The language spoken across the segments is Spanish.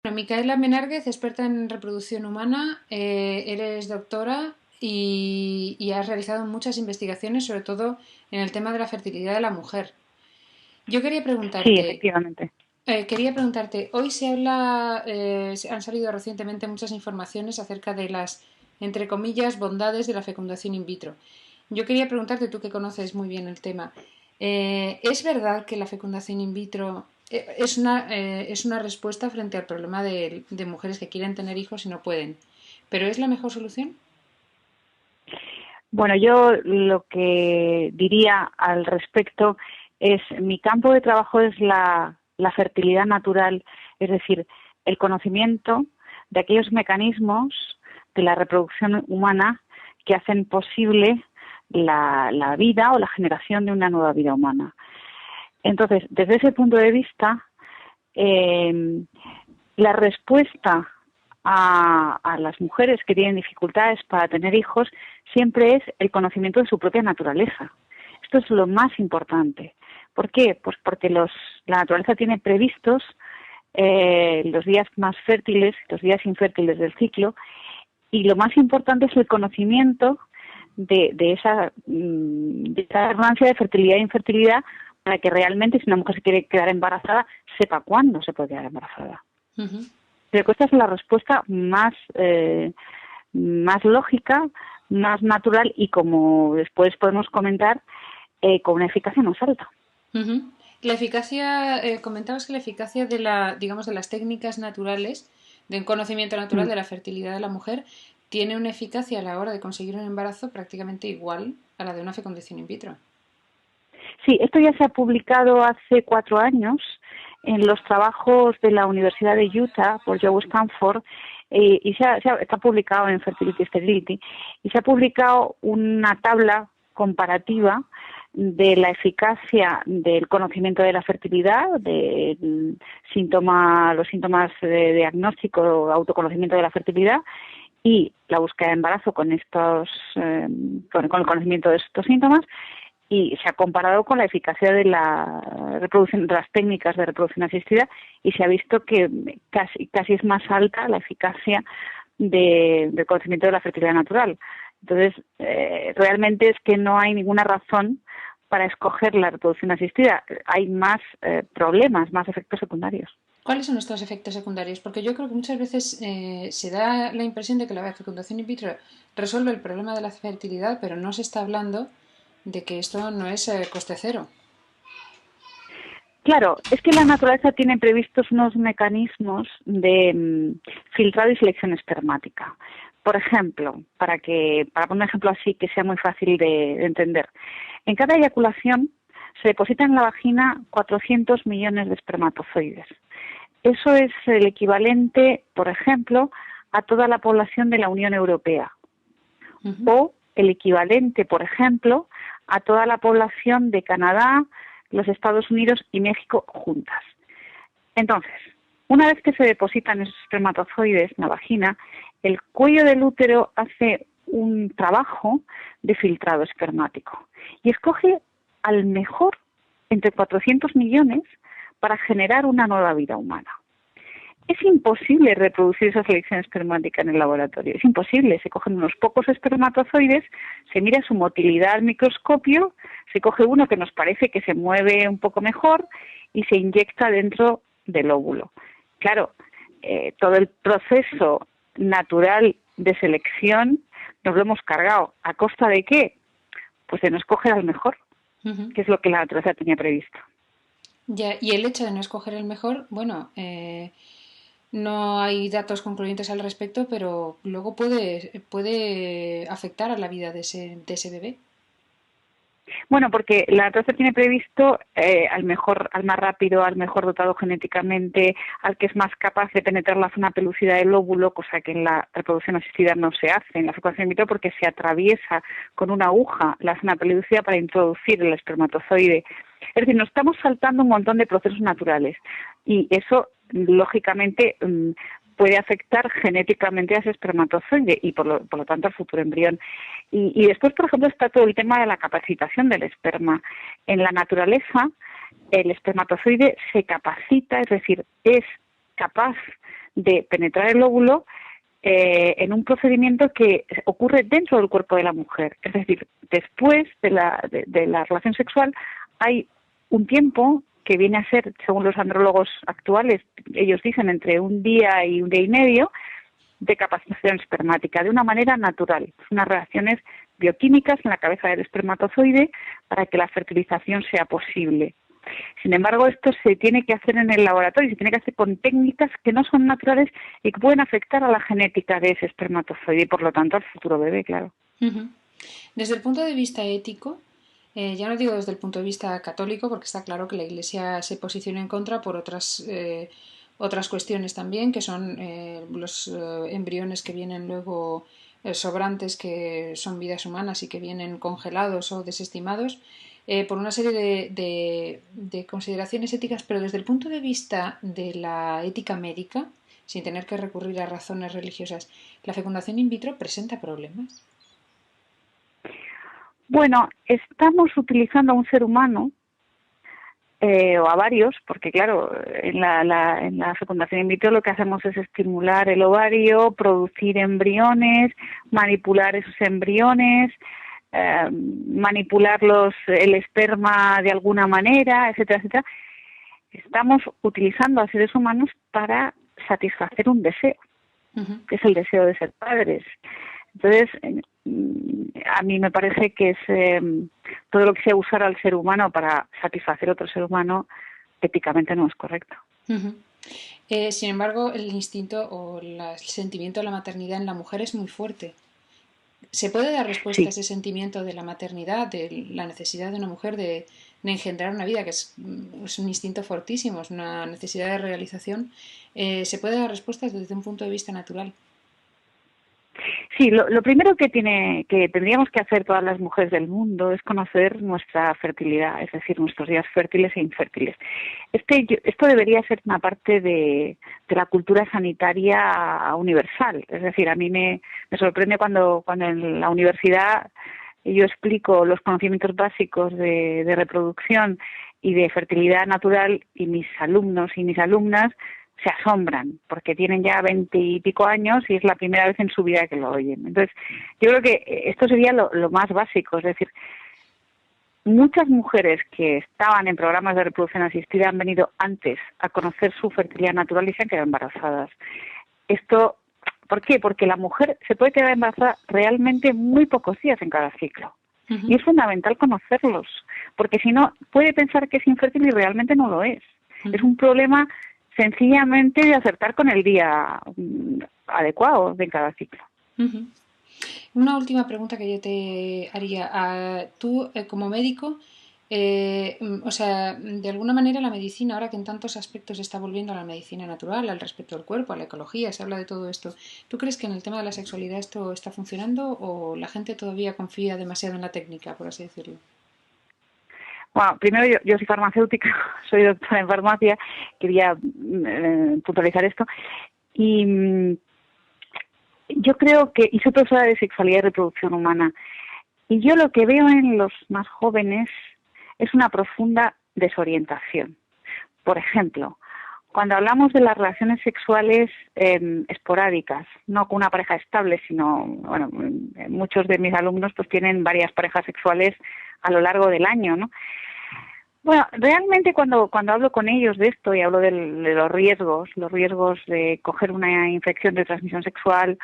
Bueno, Micaela Menárguez, experta en reproducción humana, eres doctora y has realizado muchas investigaciones, sobre todo en el tema de la fertilidad de la mujer. Yo Sí, efectivamente. quería preguntarte, hoy se habla, han salido recientemente muchas informaciones acerca de las, entre comillas, bondades de la fecundación in vitro. Yo quería preguntarte, tú que conoces muy bien el tema, ¿es verdad que la fecundación in vitro es una respuesta frente al problema de mujeres que quieren tener hijos y no pueden? ¿Pero es la mejor solución? Bueno, yo lo que diría al respecto es, mi campo de trabajo es la fertilidad natural, es decir, el conocimiento de aquellos mecanismos de la reproducción humana que hacen posible la vida o la generación de una nueva vida humana. Entonces, desde ese punto de vista, eh, la respuesta a las mujeres que tienen dificultades para tener hijos siempre es el conocimiento de su propia naturaleza. Esto es lo más importante. ¿Por qué? Pues porque la naturaleza tiene previstos los días más fértiles, los días infértiles del ciclo, y lo más importante es el conocimiento de esa hermancia de fertilidad e infertilidad, para que realmente, si una mujer se quiere quedar embarazada, sepa cuándo se puede quedar embarazada. Ujú. Creo que esta es la respuesta más lógica, más natural y, como después podemos comentar, con una eficacia más alta. Ujú. La eficacia, comentabas que la eficacia de digamos, de las técnicas naturales, de un conocimiento natural Mm. de la fertilidad de la mujer, tiene una eficacia a la hora de conseguir un embarazo prácticamente igual a la de una fecundación in vitro. Sí, esto ya se ha publicado hace 4 años en los trabajos de la Universidad de Utah por Joe Stanford, y está publicado en Fertility Sterility, y se ha publicado una tabla comparativa de la eficacia del conocimiento de la fertilidad, los síntomas de diagnóstico, autoconocimiento de la fertilidad y la búsqueda de embarazo con el conocimiento de estos síntomas, y se ha comparado con la eficacia de la reproducción, de las técnicas de reproducción asistida, y se ha visto que casi es más alta la eficacia del conocimiento de la fertilidad natural. Entonces, realmente es que no hay ninguna razón para escoger la reproducción asistida. Hay más problemas, más efectos secundarios. ¿Cuáles son estos efectos secundarios? Porque yo creo que muchas veces se da la impresión de que la fecundación in vitro resuelve el problema de la fertilidad, pero no se está hablando de que esto no es coste cero. Claro, es que la naturaleza tiene previstos unos mecanismos de filtrado y selección espermática. Por ejemplo, para poner un ejemplo así que sea muy fácil de entender, en cada eyaculación se depositan en la vagina 400 millones de espermatozoides. Eso es el equivalente, por ejemplo, a toda la población de la Unión Europea, Ujú. o el equivalente, por ejemplo, a toda la población de Canadá, los Estados Unidos y México juntas. Entonces, una vez que se depositan esos espermatozoides en la vagina, el cuello del útero hace un trabajo de filtrado espermático y escoge al mejor entre 400 millones para generar una nueva vida humana. Es imposible reproducir esa selección espermática en el laboratorio. Es imposible. Se cogen unos pocos espermatozoides, se mira su motilidad al microscopio, se coge uno que nos parece que se mueve un poco mejor y se inyecta dentro del óvulo. Claro, todo el proceso natural de selección nos lo hemos cargado. ¿A costa de qué? Pues de no escoger al mejor, Ujú. que es lo que la naturaleza tenía previsto. Ya, y el hecho de no escoger el mejor, bueno, no hay datos concluyentes al respecto, pero luego puede afectar a la vida de ese bebé. Bueno, porque la naturaleza tiene previsto al mejor, al más rápido, al mejor dotado genéticamente, al que es más capaz de penetrar la zona pelúcida del óvulo, cosa que en la reproducción asistida no se hace, en la fecundación in vitro, porque se atraviesa con una aguja la zona pelúcida para introducir el espermatozoide. Es decir, nos estamos saltando un montón de procesos naturales, y eso, lógicamente, puede afectar genéticamente a ese espermatozoide y por lo tanto al futuro embrión. Y después, por ejemplo, está todo el tema de la capacitación del esperma. En la naturaleza, el espermatozoide se capacita, es decir, es capaz de penetrar el óvulo en un procedimiento que ocurre dentro del cuerpo de la mujer. Es decir, después de la relación sexual hay un tiempo que viene a ser, según los andrólogos actuales, ellos dicen entre un día y medio, de capacitación espermática, de una manera natural. Unas reacciones bioquímicas en la cabeza del espermatozoide para que la fertilización sea posible. Sin embargo, esto se tiene que hacer en el laboratorio, se tiene que hacer con técnicas que no son naturales y que pueden afectar a la genética de ese espermatozoide y, por lo tanto, al futuro bebé, claro. Uh-huh. Desde el punto de vista ético, ya no digo desde el punto de vista católico, porque está claro que la Iglesia se posiciona en contra por otras cuestiones también, que son los embriones que vienen luego sobrantes, que son vidas humanas y que vienen congelados o desestimados, por una serie de consideraciones éticas, pero desde el punto de vista de la ética médica, sin tener que recurrir a razones religiosas, ¿la fecundación in vitro presenta problemas? Bueno, estamos utilizando a un ser humano o a varios, porque claro, en la fecundación in vitro lo que hacemos es estimular el ovario, producir embriones, manipular esos embriones, manipular el esperma de alguna manera, etcétera, etcétera. Estamos utilizando a seres humanos para satisfacer un deseo, uh-huh, que es el deseo de ser padres. Entonces, a mí me parece que es todo lo que sea usar al ser humano para satisfacer a otro ser humano, éticamente no es correcto. Uh-huh. Sin embargo, el instinto o el sentimiento de la maternidad en la mujer es muy fuerte. ¿Se puede dar respuesta a ese sentimiento de la maternidad, de la necesidad de una mujer de engendrar una vida, que es un instinto fortísimo, es una necesidad de realización? ¿Se puede dar respuesta desde un punto de vista natural? Sí, lo primero que tendríamos que hacer todas las mujeres del mundo es conocer nuestra fertilidad, es decir, nuestros días fértiles e infértiles. Esto debería ser una parte de la cultura sanitaria universal. Es decir, a mí me sorprende cuando en la universidad yo explico los conocimientos básicos de reproducción y de fertilidad natural y mis alumnos y mis alumnas se asombran porque tienen ya 20 y pico años y es la primera vez en su vida que lo oyen. Entonces, yo creo que esto sería lo más básico, es decir, muchas mujeres que estaban en programas de reproducción asistida han venido antes a conocer su fertilidad natural y se han quedado embarazadas. Esto, ¿por qué? Porque la mujer se puede quedar embarazada realmente muy pocos días en cada ciclo. Uh-huh. Y es fundamental conocerlos, porque si no, puede pensar que es infértil y realmente no lo es. Uh-huh. Es un problema sencillamente de acertar con el día adecuado de cada ciclo. Uh-huh. Una última pregunta que yo te haría. Tú, como médico, o sea, de alguna manera la medicina, ahora que en tantos aspectos se está volviendo a la medicina natural, al respeto del cuerpo, a la ecología, se habla de todo esto, ¿tú crees que en el tema de la sexualidad esto está funcionando o la gente todavía confía demasiado en la técnica, por así decirlo? Bueno, primero yo soy farmacéutica, soy doctora en farmacia, quería puntualizar esto. Y yo creo que, y soy profesora de sexualidad y reproducción humana, y yo lo que veo en los más jóvenes es una profunda desorientación. Por ejemplo, cuando hablamos de las relaciones sexuales esporádicas, no con una pareja estable, sino, bueno, muchos de mis alumnos pues tienen varias parejas sexuales a lo largo del año, ¿no? Bueno, realmente cuando hablo con ellos de esto y hablo de los riesgos de coger una infección de transmisión sexual,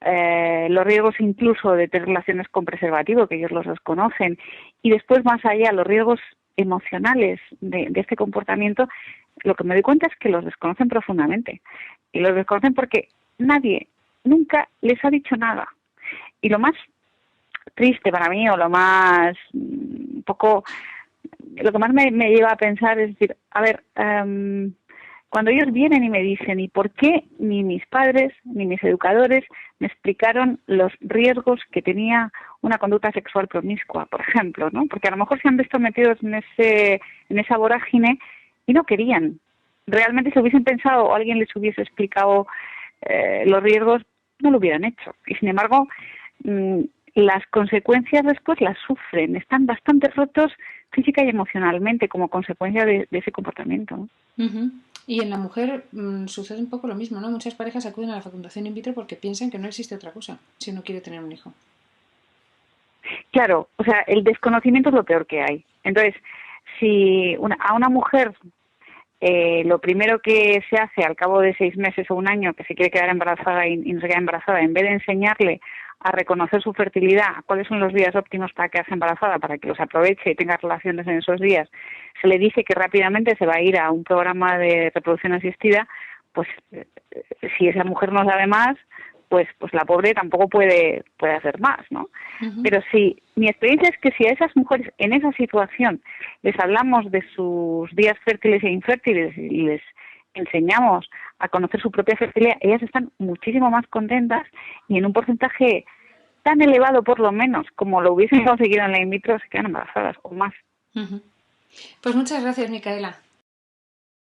los riesgos incluso de tener relaciones con preservativo, que ellos los desconocen, y después más allá los riesgos emocionales de este comportamiento, lo que me doy cuenta es que los desconocen profundamente. Y los desconocen porque nadie nunca les ha dicho nada. Y lo más triste para mí, o lo más lo que más me lleva a pensar es decir, a ver, cuando ellos vienen y me dicen, ¿y por qué ni mis padres ni mis educadores me explicaron los riesgos que tenía una conducta sexual promiscua, por ejemplo, ¿no? Porque a lo mejor se han visto metidos en esa vorágine y no querían. Realmente si hubiesen pensado o alguien les hubiese explicado los riesgos, no lo hubieran hecho. Y sin embargo, las consecuencias después las sufren, están bastante rotos física y emocionalmente como consecuencia de ese comportamiento, ¿no? Uh-huh. Y en la mujer sucede un poco lo mismo, ¿no? Muchas parejas acuden a la fecundación in vitro porque piensan que no existe otra cosa si uno quiere tener un hijo. Claro, o sea, el desconocimiento es lo peor que hay. Entonces, si a una mujer lo primero que se hace al cabo de 6 meses o un año que se quiere quedar embarazada y no se queda embarazada, en vez de enseñarle a reconocer su fertilidad, cuáles son los días óptimos para quedarse embarazada, para que los aproveche y tenga relaciones en esos días, se le dice que rápidamente se va a ir a un programa de reproducción asistida, pues si esa mujer no sabe más, pues la pobre tampoco puede hacer más, ¿no? Uh-huh. Pero sí, mi experiencia es que si a esas mujeres en esa situación les hablamos de sus días fértiles e infértiles y les enseñamos a conocer su propia fertilidad, ellas están muchísimo más contentas y en un porcentaje tan elevado por lo menos como lo hubiesen conseguido en la in vitro se quedan embarazadas o más. Uh-huh. Pues muchas gracias, Micaela.